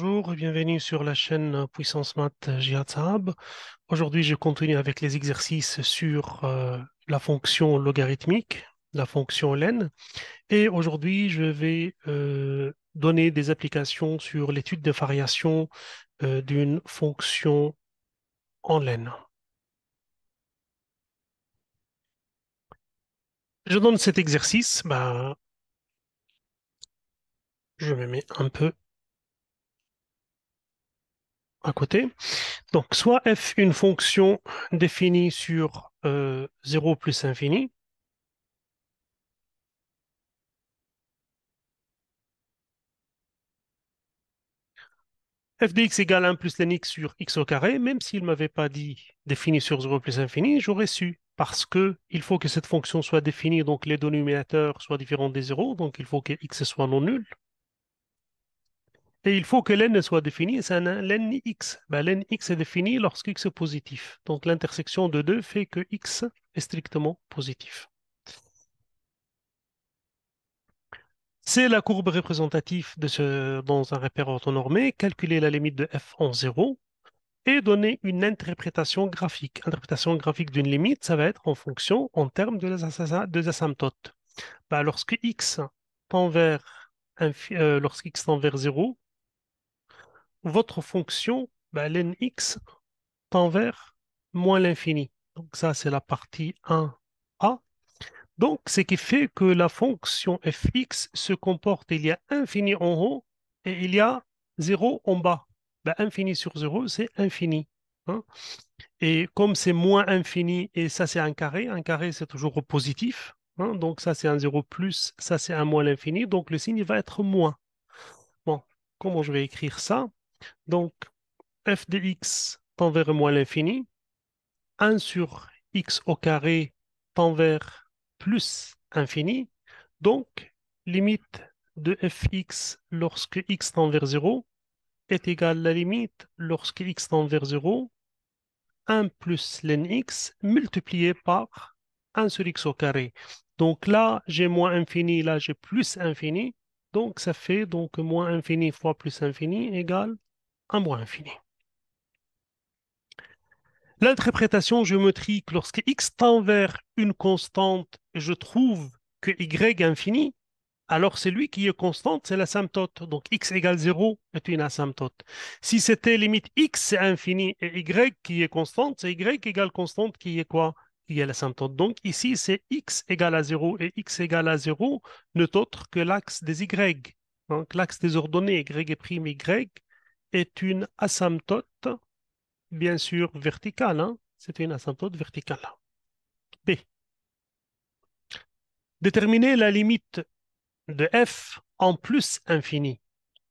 Bonjour et bienvenue sur la chaîne Puissance Math Jihad Saab. Aujourd'hui, je continue avec les exercices sur la fonction logarithmique, la fonction ln. Et aujourd'hui, je vais donner des applications sur l'étude des variations d'une fonction en ln. Je donne cet exercice, je me mets un peu à côté. Donc, soit f une fonction définie sur 0 plus infini, f de x égale 1 plus ln x sur x au carré, même s'il ne m'avait pas dit défini sur 0 plus infini, j'aurais su. Parce que il faut que cette fonction soit définie, donc les dénominateurs soient différents des zéros, donc il faut que x soit non nul. Et il faut que ln soit défini, c'est un ln x. Ln x est défini lorsque x est positif. Donc l'intersection de 2 fait que x est strictement positif. C'est la courbe représentative dans un repère orthonormé. Calculer la limite de f en 0 et donner une interprétation graphique. Interprétation graphique d'une limite, ça va être en fonction, en termes des asymptotes. Lorsque x tend vers, lorsque x tend vers 0, votre fonction, ln x tend vers moins l'infini. Donc ça, c'est la partie 1a. Donc, ce qui fait que la fonction fx se comporte, il y a infini en haut et il y a 0 en bas. Infini sur 0, c'est infini, hein. Et comme c'est moins infini et ça c'est un carré c'est toujours au positif, hein. Donc ça c'est un 0 plus, ça c'est un moins l'infini, donc le signe va être moins. Bon, comment je vais écrire ça? Donc f de x tend vers moins l'infini, 1 sur x au carré tend vers plus infini, donc limite de fx lorsque x tend vers 0 est égale à la limite lorsque x tend vers 0 1 plus ln x multiplié par 1 sur x au carré. Donc là, j'ai moins infini, là, j'ai plus infini. Donc ça fait donc moins infini fois plus infini égale 1 moins infini. L'interprétation géométrique, lorsque x tend vers une constante, je trouve que y infini, alors celui qui est constante, c'est l'asymptote. Donc x égale 0 est une asymptote. Si c'était limite x c'est infini et y qui est constante, c'est y égale constante qui est quoi? Qui est l'asymptote. Donc ici, c'est x égale à 0 et x égale à 0 n'est autre que l'axe des y. Donc l'axe des ordonnées y et prime y est une asymptote, bien sûr verticale, hein. C'est une asymptote verticale. B. Déterminer la limite de f en plus infini.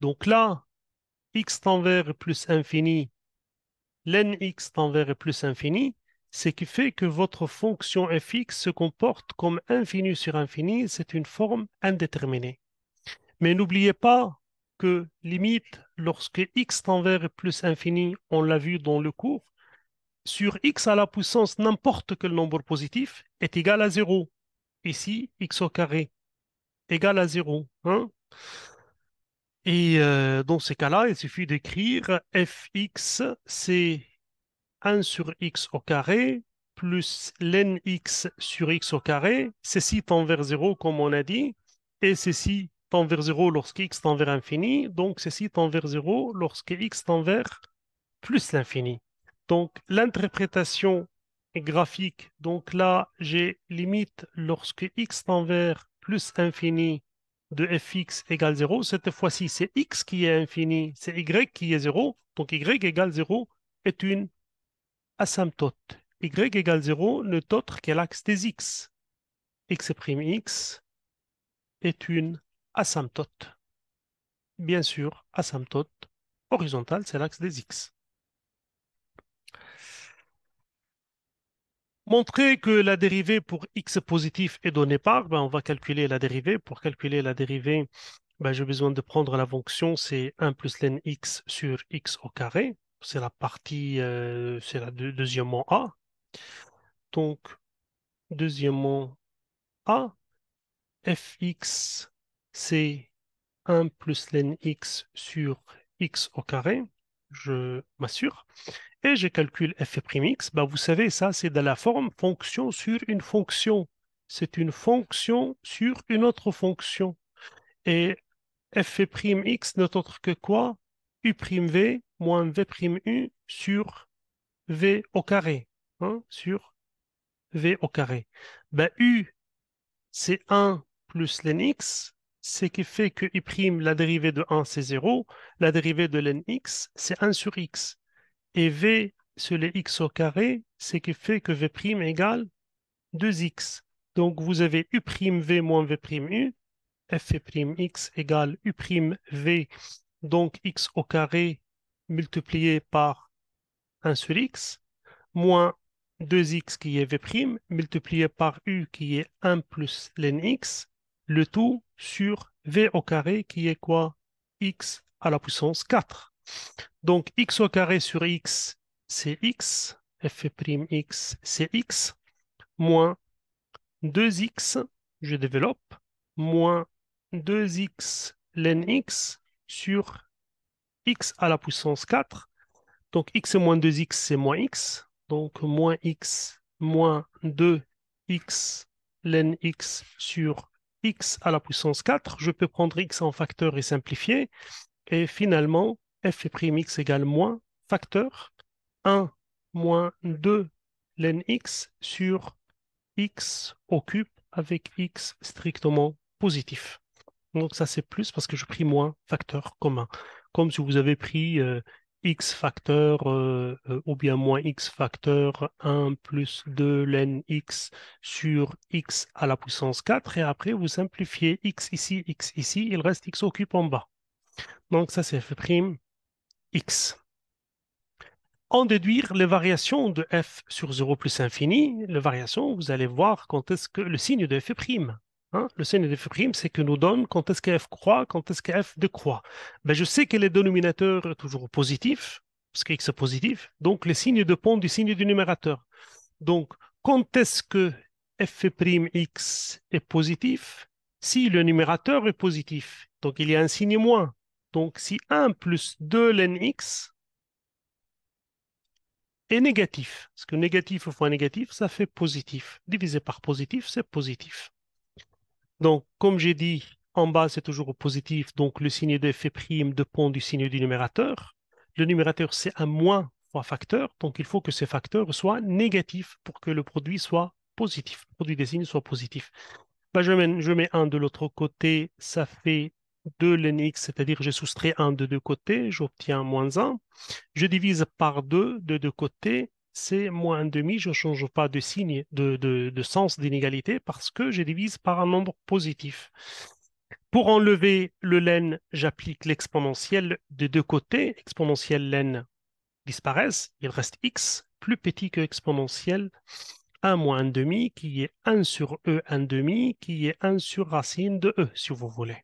Donc là, x tend vers plus infini, ln x tend vers plus infini, ce qui fait que votre fonction fx se comporte comme infini sur infini, c'est une forme indéterminée. Mais n'oubliez pas que limite, lorsque x tend vers plus infini, on l'a vu dans le cours, sur x à la puissance n'importe quel nombre positif est égal à 0. Ici, x au carré égal à 0, hein? Et dans ces cas-là, il suffit d'écrire fx, c'est 1 sur x au carré plus ln x sur x au carré. Ceci tend vers 0, comme on a dit, et ceci tend vers 0 lorsque x tend vers infini. Donc, ceci tend vers 0 lorsque x tend vers plus l'infini. Donc, l'interprétation graphique, donc là, j'ai limite lorsque x tend vers plus infini de fx égale 0. Cette fois-ci, c'est x qui est infini, c'est y qui est 0. Donc, y égale 0 est une asymptote. Y égale 0 n'est autre que l'axe des x. X' est une asymptote. Bien sûr, asymptote horizontale, c'est l'axe des x. Montrer que la dérivée pour x positif est donnée par, on va calculer la dérivée. Pour calculer la dérivée, j'ai besoin de prendre la fonction, c'est 1 plus ln x sur x au carré. C'est la partie, c'est la deuxièmement a. Donc, deuxièmement a, fx, c'est 1 plus ln x sur x au carré, je m'assure, et je calcule f'(x). Bah, vous savez, ça, c'est de la forme fonction sur une fonction. C'est une fonction sur une autre fonction. Et f'(x) n'est autre que quoi? U'(v) moins v'(u) sur v au carré. Hein, sur v au carré. Ben, u, c'est 1 plus ln x, ce qui fait que u', la dérivée de 1, c'est 0. La dérivée de ln x, c'est 1 sur x. Et v sur les x au carré, ce qui fait que v' égale 2x. Donc, vous avez u'(v) moins v'(u), f'(x) égale u'(v), donc x au carré multiplié par 1 sur x, moins 2x qui est v' multiplié par u qui est 1 plus ln x, le tout sur v au carré qui est quoi? X à la puissance 4. Donc x au carré sur x, c'est x, f'(x), c'est x, moins 2x, je développe, moins 2x ln x sur x à la puissance 4. Donc x et moins 2x, c'est moins x. Donc moins x moins 2x ln x sur x à la puissance 4. Je peux prendre x en facteur et simplifier. Et finalement, f'(x) égale moins facteur 1 moins 2 ln x sur x au cube avec x strictement positif. Donc ça c'est plus parce que je pris moins facteur commun. Comme si vous avez pris x facteur ou bien moins x facteur 1 plus 2 ln x sur x à la puissance 4 et après vous simplifiez x ici, il reste x au cube en bas. Donc ça c'est f' x. En déduire les variations de f sur 0 plus infini, les variations, vous allez voir quand est-ce que le signe de f'. Hein, le signe de f', c'est que nous donne quand est-ce que f croît, quand est-ce que f décroît. Ben, je sais que les dénominateurs sont toujours positifs, parce que x est positif, donc les signes dépendent du signe du numérateur. Donc, quand est-ce que f'(x) est positif? Si le numérateur est positif, donc il y a un signe moins. Donc, si 1 plus 2 ln x est négatif. Parce que négatif fois négatif, ça fait positif. Divisé par positif, c'est positif. Donc, comme j'ai dit, en bas, c'est toujours positif. Donc, le signe de f' dépend du signe du numérateur. Le numérateur, c'est un moins fois facteur. Donc, il faut que ces facteurs soient négatifs pour que le produit soit positif. Le produit des signes soit positif. Ben, je mets 1 de l'autre côté, ça fait 2 ln x, c'est-à-dire j'ai soustrait 1 de deux côtés, j'obtiens moins 1. Je divise par 2 de deux côtés, c'est moins 1,5. Je ne change pas de signe, de sens d'inégalité parce que je divise par un nombre positif. Pour enlever le ln, j'applique l'exponentielle de deux côtés. Exponentielle ln disparaissent, il reste x plus petit que exponentielle 1 moins 1,5 qui est 1 sur e 1,5 qui est 1 sur racine de e, si vous voulez.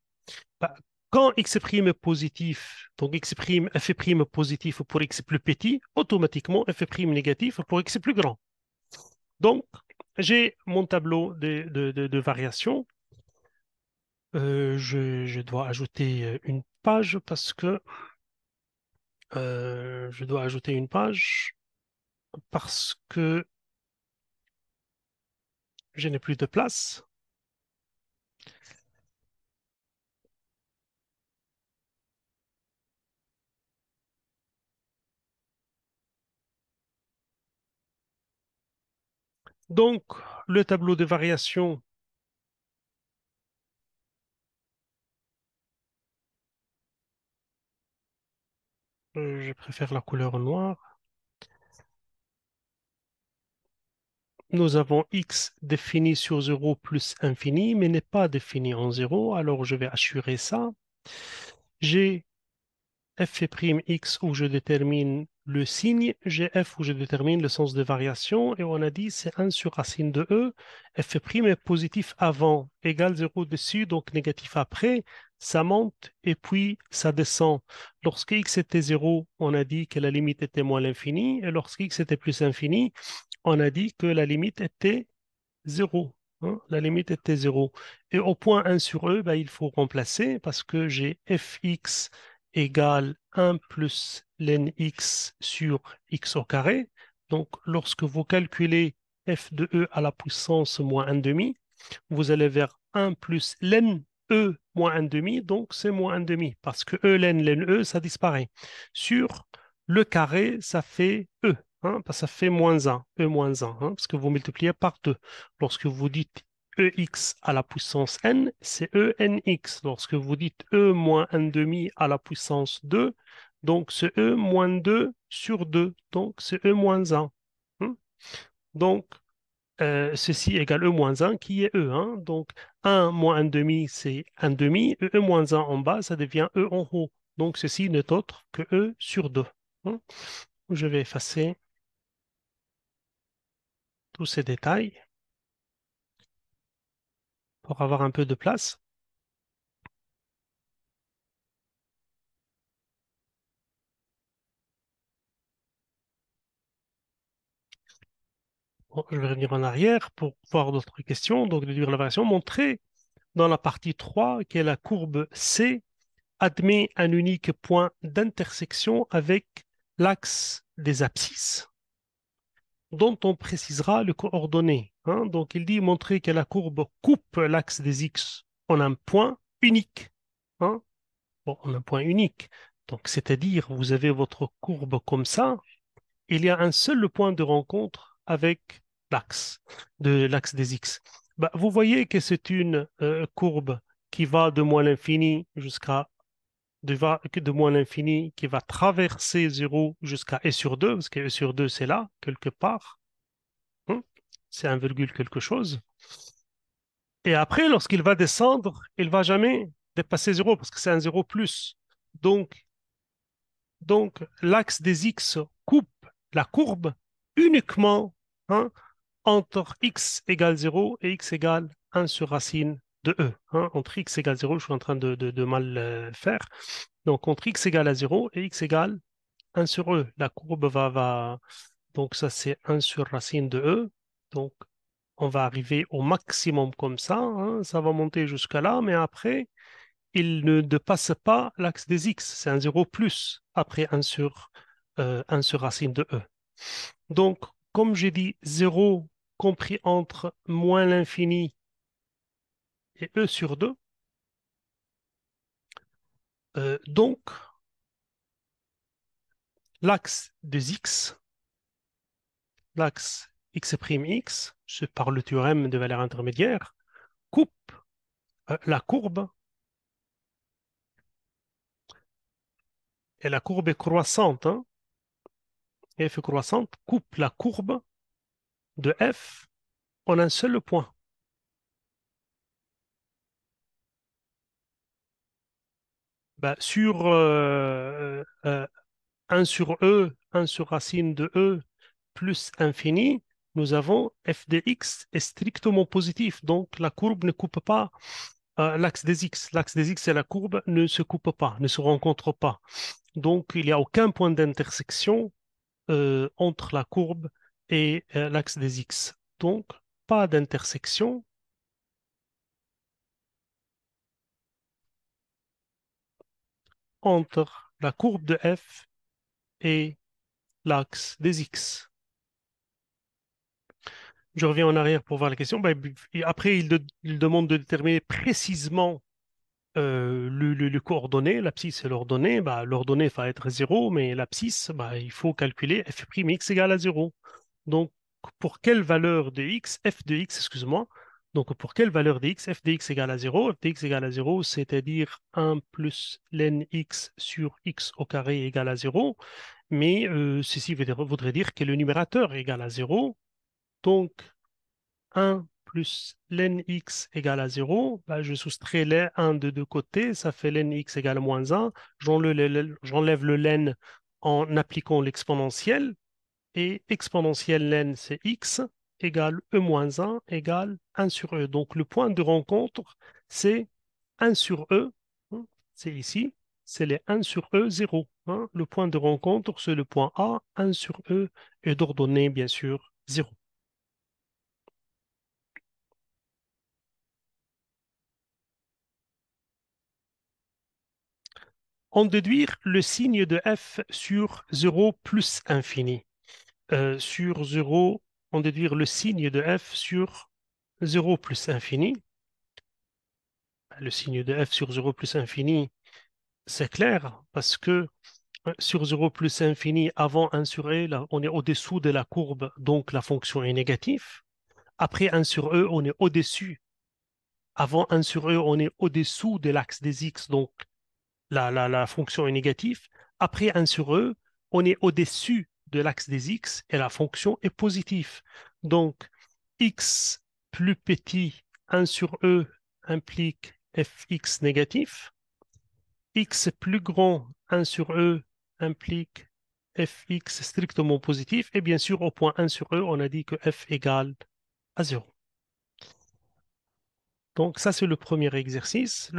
Bah, quand x' est positif, donc f' positif pour x plus petit, automatiquement f' négatif pour x plus grand. Donc, j'ai mon tableau de variation. Je dois ajouter une page parce que je dois ajouter une page parce que je n'ai plus de place. Donc, le tableau de variation, je préfère la couleur noire. Nous avons x défini sur 0 plus infini, mais n'est pas défini en 0. Alors, je vais assurer ça. J'ai f'(x) où je détermine le signe, j'ai f où je détermine le sens de variation, et on a dit c'est 1 sur racine de e, f' est positif avant, égale 0 dessus, donc négatif après, ça monte et puis ça descend. Lorsque x était 0, on a dit que la limite était moins l'infini, et lorsque x était plus infini, on a dit que la limite était 0. Hein, la limite était 0. Et au point 1 sur e, ben, il faut remplacer parce que j'ai fx égale 1 plus ln x sur x au carré. Donc, lorsque vous calculez f de e à la puissance moins 1 demi, vous allez vers 1 plus ln e moins 1 demi, donc c'est moins 1 demi, parce que e ln e, ça disparaît. Sur le carré, ça fait e, hein, parce que ça fait moins 1, e moins 1, hein, parce que vous multipliez par 2. Lorsque vous dites ex à la puissance n, c'est e nx. Lorsque vous dites e moins 1 demi à la puissance 2, donc c'est e moins 2 sur 2, donc c'est e moins 1. Hein. Donc, ceci égale E moins 1 qui est E. Hein. Donc 1 moins 1 demi, c'est 1 demi. E moins 1 en bas, ça devient E en haut. Donc ceci n'est autre que E sur 2. Hein. Je vais effacer tous ces détails pour avoir un peu de place. Bon, je vais revenir en arrière pour voir d'autres questions. Donc, déduire la variation. Montrer dans la partie 3 que la courbe C admet un unique point d'intersection avec l'axe des abscisses, dont on précisera le coordonnées. Hein. Donc, il dit montrer que la courbe coupe l'axe des x en un point unique. Hein. Bon, en un point unique. Donc, c'est-à-dire, vous avez votre courbe comme ça, il y a un seul point de rencontre avec l'axe des x. Bah, vous voyez que c'est une courbe qui va de moins l'infini jusqu'à de moins l'infini, qui va traverser 0 jusqu'à e sur 2, parce que e sur 2, c'est là, quelque part. Hein. C'est un virgule quelque chose. Et après, lorsqu'il va descendre, il ne va jamais dépasser 0 parce que c'est un 0 plus. Donc, donc l'axe des x coupe la courbe uniquement, hein, entre x égale 0 et x égale 1 sur racine de e. Hein. Entre x égale 0, je suis en train de mal faire. Donc entre x égale à 0 et x égale 1 sur e. La courbe va. Donc ça c'est 1 sur racine de e. Donc on va arriver au maximum comme ça, hein, ça va monter jusqu'à là, mais après, il ne dépasse pas l'axe des x, c'est un 0 plus après 1 sur racine de e. Donc, comme j'ai dit, 0 compris entre moins l'infini et e sur 2, donc l'axe des x, l'axe x', c'est par le théorème de valeur intermédiaire, coupe la courbe. Et la courbe est croissante, hein, f croissante coupe la courbe de f en un seul point. Ben, sur 1 sur e, 1 sur racine de e plus infini, nous avons f de x est strictement positif. Donc la courbe ne coupe pas l'axe des x. L'axe des x et la courbe ne se coupent pas, ne se rencontrent pas. Donc il n'y a aucun point d'intersection entre la courbe et l'axe des x. Donc pas d'intersection entre la courbe de f et l'axe des x. Je reviens en arrière pour voir la question. Ben, et après, il demande de déterminer précisément le coordonnées. L'abscisse, c'est l'ordonnée. Ben, l'ordonnée va être 0, mais l'abscisse, ben, il faut calculer f'x égale à 0. Donc, pour quelle valeur de x, f de x, excuse-moi, donc pour quelle valeur de x, f de x égale à 0, f de x égale à 0, c'est-à-dire 1 plus ln x sur x au carré égale à 0, mais ceci voudrait dire que le numérateur est égal à 0, donc 1 plus ln x égale à 0, bah, je soustrais les 1 de deux côtés, ça fait ln x égale à moins 1, j'enlève le ln en appliquant l'exponentielle, et exponentielle ln c'est x égale e moins 1 égale 1 sur e. Donc le point de rencontre, c'est 1 sur e, hein, c'est ici, c'est les 1 sur e 0. Hein. Le point de rencontre, c'est le point A, 1 sur e, et d'ordonnée, bien sûr, 0. On déduire le signe de f sur 0 plus infini. Sur 0, on déduire le signe de f sur 0 plus infini. Le signe de f sur 0 plus infini, c'est clair, parce que sur 0 plus infini, avant 1 sur e, là, on est au-dessous de la courbe, donc la fonction est négative. Après 1 sur e, on est au-dessus. Avant 1 sur e, on est au-dessous de l'axe des x, donc la fonction est négative. Après 1 sur e, on est au-dessus de l'axe des x et la fonction est positive. Donc, x plus petit 1 sur e implique fx négatif. X plus grand 1 sur e implique fx strictement positif. Et bien sûr, au point 1 sur e, on a dit que f égale à 0. Donc ça, c'est le premier exercice.